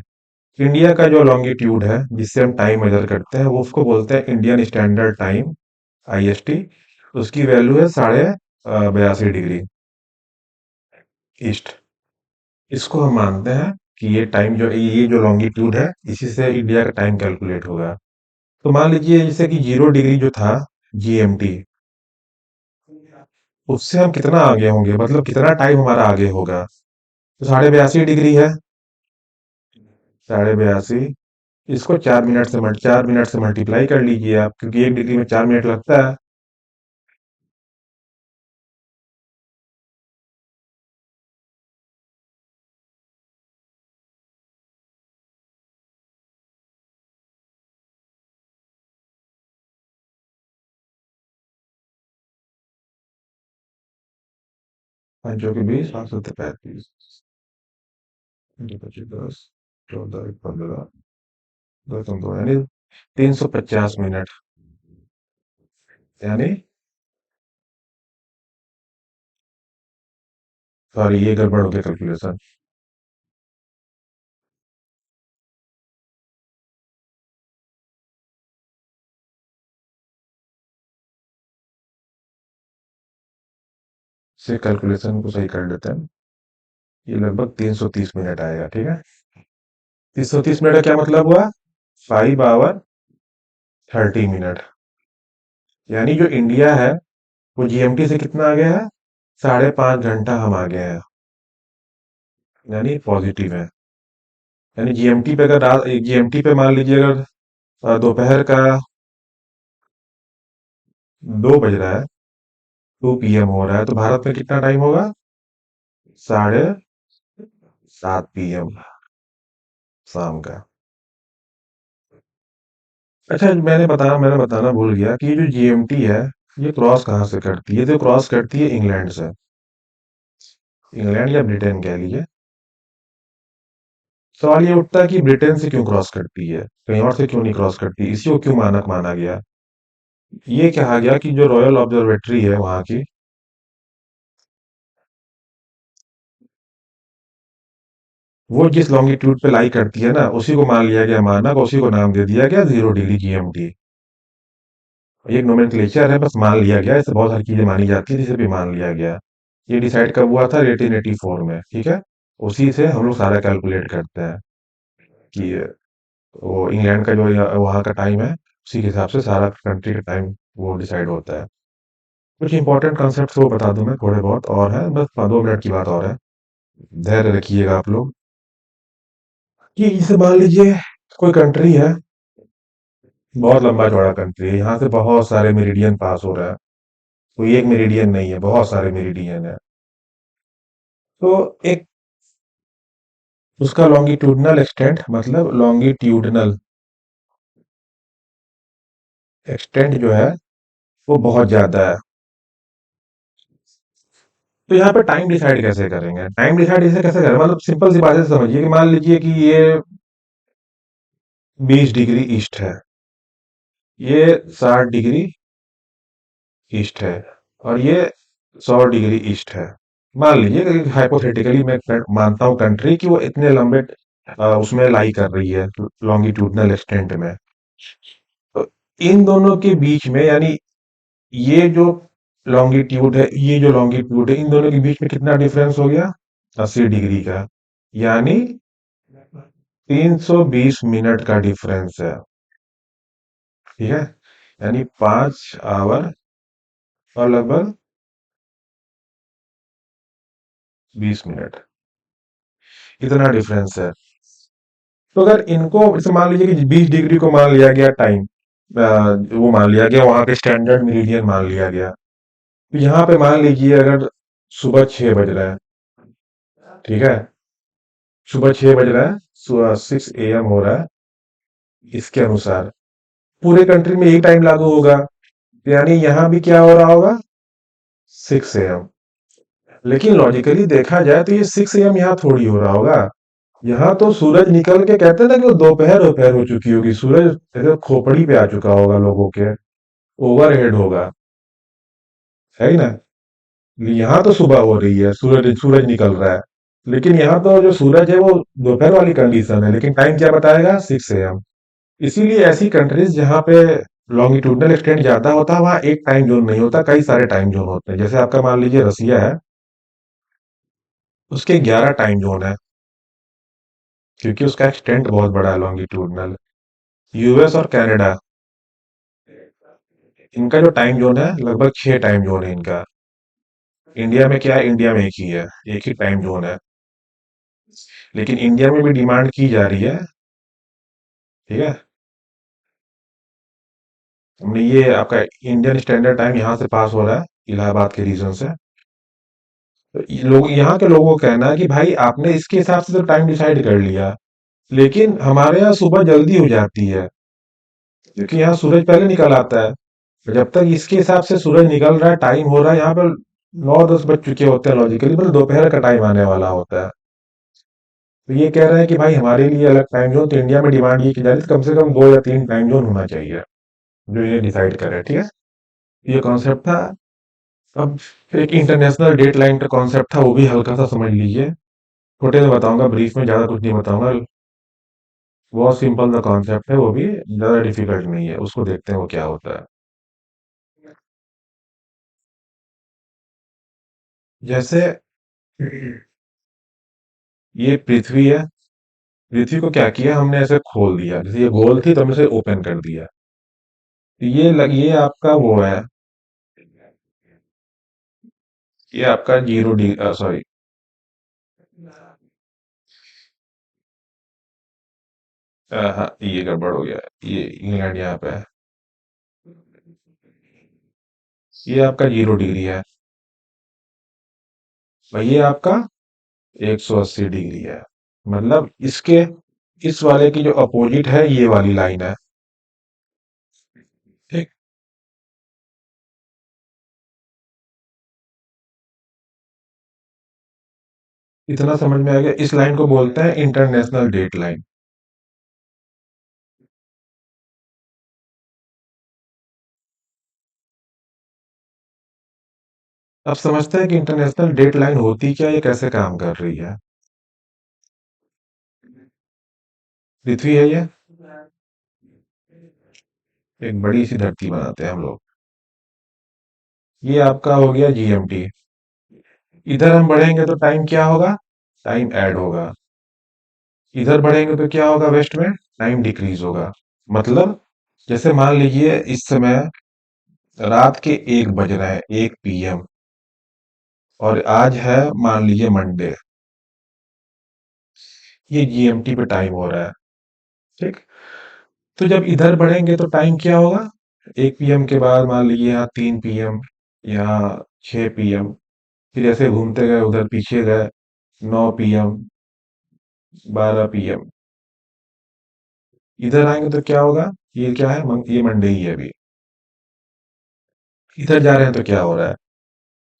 इंडिया का जो लॉन्गिट्यूड है जिससे हम टाइम मेजर करते हैं, वो उसको बोलते हैं इंडियन स्टैंडर्ड टाइम, IST। उसकी वैल्यू है 82.5 डिग्री ईस्ट। इसको हम मानते हैं कि ये टाइम जो ये जो लॉन्गिट्यूड है, इसी से इंडिया का टाइम कैलकुलेट होगा। तो मान लीजिए जैसे कि 0 डिग्री जो था, GMT, उससे हम कितना आगे होंगे, मतलब कितना टाइम हमारा आगे होगा। तो 82.5 डिग्री है, 82.5, इसको 4 मिनट से मल्टीप्लाई कर लीजिए आप, क्योंकि 1 डिग्री में 4 मिनट लगता है। 5 × 20 5 × 35, 10, 14, 15, 10, 2 यानी 350 मिनट, यानी सॉरी ये गड़बड़ हो गया कैलकुलेशन। से कैलकुलेशन को सही कर लेते हैं। ये लगभग 330 मिनट आएगा, ठीक है। 330 मिनट का क्या मतलब हुआ, 5 आवर 30 मिनट। यानी जो इंडिया है वो GMT से कितना आगे है, 5.5 घंटा हम आगे हैं, यानी पॉजिटिव है। यानी GMT पे अगर रात GMT पे मान लीजिए अगर दोपहर का 2 बज रहा है, 2 PM हो रहा है, तो भारत में कितना टाइम होगा? 7:30 PM शाम का। अच्छा, मैंने बताना भूल गया कि ये जो जीएमटी है, ये क्रॉस कहाँ से करती है? तो क्रॉस करती है इंग्लैंड से। इंग्लैंड या ब्रिटेन कह लीजिए। सवाल ये उठता है कि ब्रिटेन से क्यों क्रॉस करती है, कहीं और से क्यों नहीं क्रॉस करती, इसी को क्यों मानक माना गया? ये कहा गया कि जो रॉयल ऑब्जर्वेटरी है वहां की, वो जिस लॉन्गिट्यूड पे लाई करती है ना, उसी को मान लिया गया मानक, उसी को नाम दे दिया गया 0 डिग्री जीएमटी। ये एक नोमेनक्लेचर है, बस मान लिया गया, ऐसे बहुत सारी चीजें मानी जाती है जिसे भी मान लिया गया। ये डिसाइड कब हुआ था? 1884 में, ठीक है। उसी से हम लोग सारा कैलकुलेट करते हैं कि वो इंग्लैंड का जो वहाँ का टाइम है, उसी के हिसाब से सारा कंट्री का टाइम वो डिसाइड होता है। कुछ इंपॉर्टेंट कॉन्सेप्ट्स वो बता दूं मैं, थोड़े बहुत और हैं, बस 2 मिनट की बात और है, धैर्य रखिएगा आप लोग। कि जैसे मान लीजिए कोई कंट्री है, बहुत लंबा चौड़ा कंट्री है, यहाँ से बहुत सारे मेरिडियन पास हो रहा है। कोई एक मेरिडियन नहीं है, बहुत सारे मेरिडियन है। तो एक उसका लॉन्गिट्यूडनल एक्सटेंट, मतलब लॉन्गिट्यूडनल एक्सटेंट जो है वो बहुत ज्यादा है। तो यहाँ पे टाइम डिसाइड कैसे करेंगे? टाइम डिसाइड इसे कैसे करें, मतलब सिंपल सी बात है, समझिए कि मान लीजिए कि ये 20 डिग्री ईस्ट है, ये 60 डिग्री ईस्ट है, और ये 100 डिग्री ईस्ट है। मान लीजिए हाइपोथेटिकली मैं मानता हूँ कंट्री कि वो इतने लंबे उसमें लाई कर रही है, लॉन्गिट्यूडनल एक्सटेंट में। तो इन दोनों के बीच में, यानी ये जो लॉन्गिट्यूड है, ये जो लॉन्गिट्यूड है, इन दोनों के बीच में कितना डिफरेंस हो गया? 80 डिग्री का। यानी 320 मिनट का डिफरेंस है, ठीक है। यानी 5 आवर और लगभग 20 मिनट, इतना डिफरेंस है। तो अगर इनको जैसे मान लीजिए कि 20 डिग्री को मान लिया गया टाइम, वो मान लिया गया वहां के स्टैंडर्ड मेरिडियन मान लिया गया। तो यहाँ पे मान लीजिए अगर सुबह 6 बज रहा है, ठीक है, सुबह 6 बज रहा है, सुबह 6 AM हो रहा है, इसके अनुसार पूरे कंट्री में यही टाइम लागू होगा। यानी यहाँ भी क्या हो रहा होगा? 6 AM। लेकिन लॉजिकली देखा जाए तो ये 6 AM यहाँ थोड़ी हो रहा होगा। यहाँ तो सूरज निकल के, कहते हैं ना कि वो दोपहर दोपहर हो चुकी होगी, सूरज एकदम खोपड़ी पे आ चुका होगा लोगों के, ओवरहेड होगा, है ही ना। यहाँ तो सुबह हो रही है, सूरज सूरज निकल रहा है, लेकिन यहाँ तो जो सूरज है वो दोपहर वाली कंडीशन है, लेकिन टाइम क्या बताएगा? 6 AM। इसीलिए ऐसी कंट्रीज जहाँ पे लॉन्गिट्यूडनल एक्सटेंट ज्यादा होता है, वहाँ एक टाइम जोन नहीं होता, कई सारे टाइम जोन होते हैं। जैसे आपका मान लीजिए रसिया है, उसके 11 टाइम जोन है, क्योंकि उसका एक्सटेंट बहुत बड़ा है लॉन्गिट्यूडनल। यूएस और कनाडा, इनका जो टाइम जोन है लगभग 6 टाइम जोन है इनका। इंडिया में क्या है? इंडिया में एक ही है, एक ही टाइम जोन है। लेकिन इंडिया में भी डिमांड की जा रही है, ठीक है। हमने ये आपका इंडियन स्टैंडर्ड टाइम यहाँ से पास हो रहा है, इलाहाबाद के रीजन से। तो लोग, यहाँ के लोगों का कहना है कि भाई आपने इसके हिसाब से तो टाइम डिसाइड कर लिया, लेकिन हमारे यहाँ सुबह जल्दी हो जाती है, क्योंकि यहाँ सूरज पहले निकल आता है। तो जब तक इसके हिसाब से सूरज निकल रहा है, टाइम हो रहा है, यहाँ पर 9-10 बज चुके होते हैं लॉजिकली, मतलब दोपहर का टाइम आने वाला होता है। तो ये कह रहे हैं कि भाई हमारे लिए अलग टाइम जोन, तो इंडिया में डिमांड ये की जा रही है, कम से कम 2 या 3 टाइम जोन होना चाहिए, जो ये डिसाइड करे, ठीक है। ये कॉन्सेप्ट था। अब एक इंटरनेशनल डेट लाइन का कॉन्सेप्ट था, वो भी हल्का सा समझ लीजिए। छोटे से बताऊंगा, ब्रीफ में, ज्यादा कुछ नहीं बताऊंगा। बहुत सिंपल सा कॉन्सेप्ट है, वो भी ज्यादा डिफिकल्ट नहीं है, उसको देखते हैं वो क्या होता है। जैसे ये पृथ्वी है, पृथ्वी को क्या किया हमने? ऐसे खोल दिया, जैसे ये गोल थी तो हमने इसे ओपन कर दिया। तो ये आपका वो है, ये आपका 0 डी, सॉरी, हाँ ये गड़बड़ हो गया, ये इंग्लैंड यहाँ पे है। ये आपका 0 डिग्री है। भाई ये आपका 180 डिग्री है। मतलब इसके इस वाले की जो अपोजिट है ये वाली लाइन है। ठीक। इतना समझ में आ गया। इस लाइन को बोलते हैं इंटरनेशनल डेट लाइन। अब समझते हैं कि इंटरनेशनल डेट लाइन होती क्या, ये कैसे काम कर रही है। पृथ्वी है ये, एक बड़ी सी धरती बनाते हैं हम लोग। ये आपका हो गया जीएमटी। इधर हम बढ़ेंगे तो टाइम क्या होगा, टाइम ऐड होगा। इधर बढ़ेंगे तो क्या होगा, वेस्ट में टाइम डिक्रीज होगा। मतलब जैसे मान लीजिए इस समय रात के 1 बज रहे हैं, 1 PM, और आज है मान लीजिए मंडे। ये जीएमटी पे टाइम हो रहा है। ठीक। तो जब इधर बढ़ेंगे तो टाइम क्या होगा, 1 PM के बाद मान लीजिए यहाँ 3 PM, यहाँ 6 PM, फिर ऐसे घूमते गए उधर पीछे गए, 9 PM, 12 PM। इधर आएंगे तो क्या होगा, ये क्या है, ये मंडे ही है अभी। इधर जा रहे हैं तो क्या हो रहा है,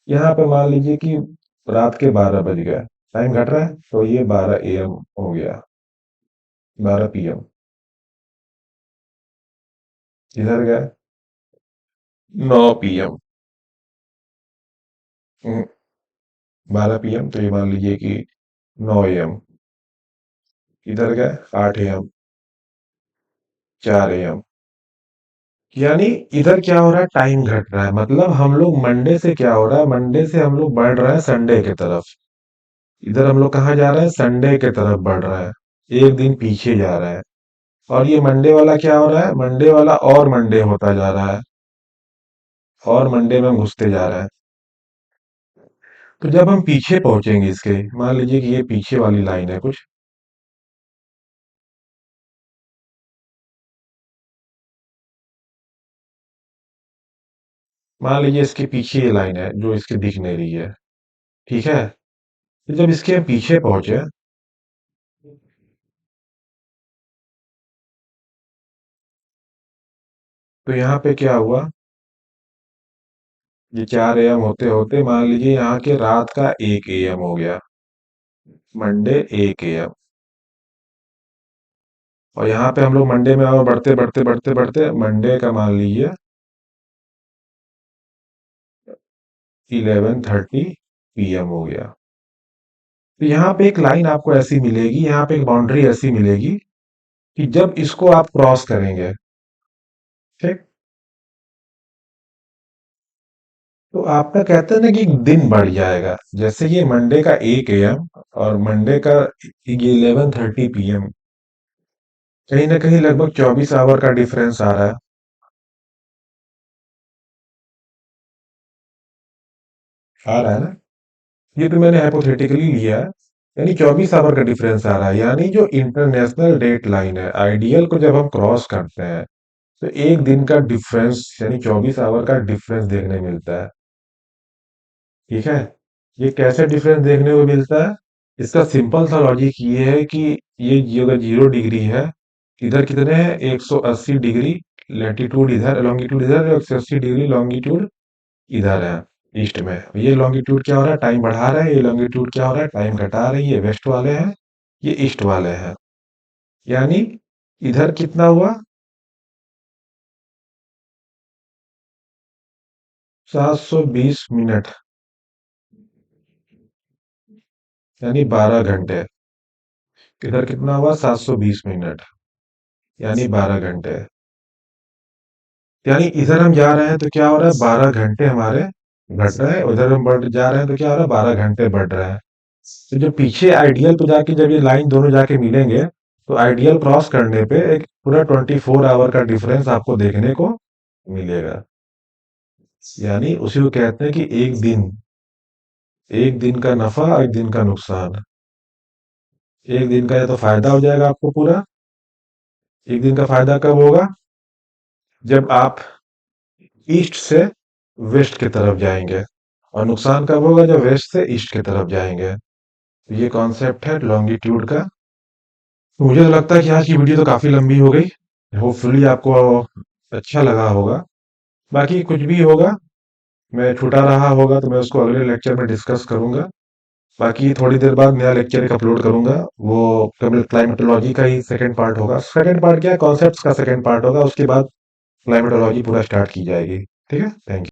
यहाँ पे मान लीजिए कि रात के 12 बज गए, टाइम घट रहा है तो ये 12 AM हो गया, 12 PM। इधर गए 9 PM, 12 PM, तो ये मान लीजिए कि 9 AM। इधर गए 8 AM, 4 AM। यानी इधर क्या हो रहा है, टाइम घट रहा है। मतलब हम लोग मंडे से क्या हो रहा है, मंडे से हम लोग बढ़ रहे हैं संडे की तरफ। इधर हम लोग कहाँ जा रहे हैं, संडे की तरफ बढ़ रहा है, एक दिन पीछे जा रहा है। और ये मंडे वाला क्या हो रहा है, मंडे वाला और मंडे होता जा रहा है, और मंडे में घुसते जा रहा है। तो जब हम पीछे पहुंचेंगे इसके, मान लीजिए कि ये पीछे वाली लाइन है कुछ, मान लीजिए इसके पीछे ये लाइन है जो इसके दिख नहीं रही है। ठीक है। तो जब इसके हम पीछे पहुंचे, तो यहाँ पे क्या हुआ, ये 4 AM होते होते मान लीजिए यहाँ के रात का 1 AM हो गया, मंडे 1 AM। और यहाँ पे हम लोग मंडे में और बढ़ते बढ़ते बढ़ते बढ़ते मंडे का मान लीजिए 11:30 PM हो गया। तो यहाँ पे एक लाइन आपको ऐसी मिलेगी, यहाँ पे एक बाउंड्री ऐसी मिलेगी कि जब इसको आप क्रॉस करेंगे, ठीक, तो आपका कहते हैं ना कि एक दिन बढ़ जाएगा। जैसे ये मंडे का 1 AM और मंडे का 11:30 PM, कहीं ना कहीं लगभग 24 आवर का डिफरेंस आ रहा है। आ रहा है ना। ये तो मैंने हाइपोथेटिकली लिया है। यानी 24 आवर का डिफरेंस आ रहा है। यानी जो इंटरनेशनल डेट लाइन है, आइडियल को जब हम क्रॉस करते हैं तो एक दिन का डिफरेंस यानी 24 आवर का डिफरेंस देखने मिलता है। ठीक है। ये कैसे डिफरेंस देखने को मिलता है, इसका सिंपल सा लॉजिक ये है कि ये अगर 0 डिग्री है, इधर कितने हैं, 180 डिग्री लेटीट्यूड इधर, लॉन्गिट्यूड इधर, 180 डिग्री लॉन्गिट्यूड इधर है, ईस्ट में। ये लॉन्गिट्यूड क्या हो रहा है, टाइम बढ़ा रहा है, ये लॉन्गिट्यूड क्या हो रहा है, टाइम घटा रही है। ये वेस्ट वाले हैं, ये ईस्ट वाले हैं। यानी इधर कितना हुआ, 720 मिनट, यानी 12 घंटे। इधर कितना हुआ, 720 मिनट, यानी 12 घंटे। यानी इधर हम जा रहे हैं तो क्या हो रहा है, 12 घंटे हमारे घट रहे हैं, उधर हम बढ़ जा रहे हैं तो क्या हो रहा है, 12 घंटे बढ़ रहे हैं। तो जब पीछे आइडियल पे जाके जब ये लाइन दोनों जाके मिलेंगे, तो आइडियल क्रॉस करने पे एक पूरा 24 आवर का डिफरेंस आपको देखने को मिलेगा। यानी उसी को कहते हैं कि एक दिन का नफा, एक दिन का नुकसान। एक दिन का या तो फायदा हो जाएगा आपको पूरा। एक दिन का फायदा कब होगा, जब आप ईस्ट से वेस्ट की तरफ जाएंगे, और नुकसान कब होगा? जब वेस्ट से ईस्ट की तरफ जाएंगे। तो ये कॉन्सेप्ट है लॉन्गिट्यूड का। तो मुझे तो लगता है कि आज की वीडियो तो काफ़ी लंबी हो गई। होपफुली आपको अच्छा लगा होगा। बाकी कुछ भी होगा, मैं छूटा रहा होगा तो मैं उसको अगले लेक्चर में डिस्कस करूंगा। बाकी थोड़ी देर बाद नया लेक्चर एक अपलोड करूंगा। वो क्लाइमेटोलॉजी का ही सेकंड पार्ट होगा। सेकंड पार्ट क्या, कॉन्सेप्ट्स का सेकंड पार्ट होगा। उसके बाद क्लाइमेटोलॉजी पूरा स्टार्ट की जाएगी। ठीक है, थैंक यू।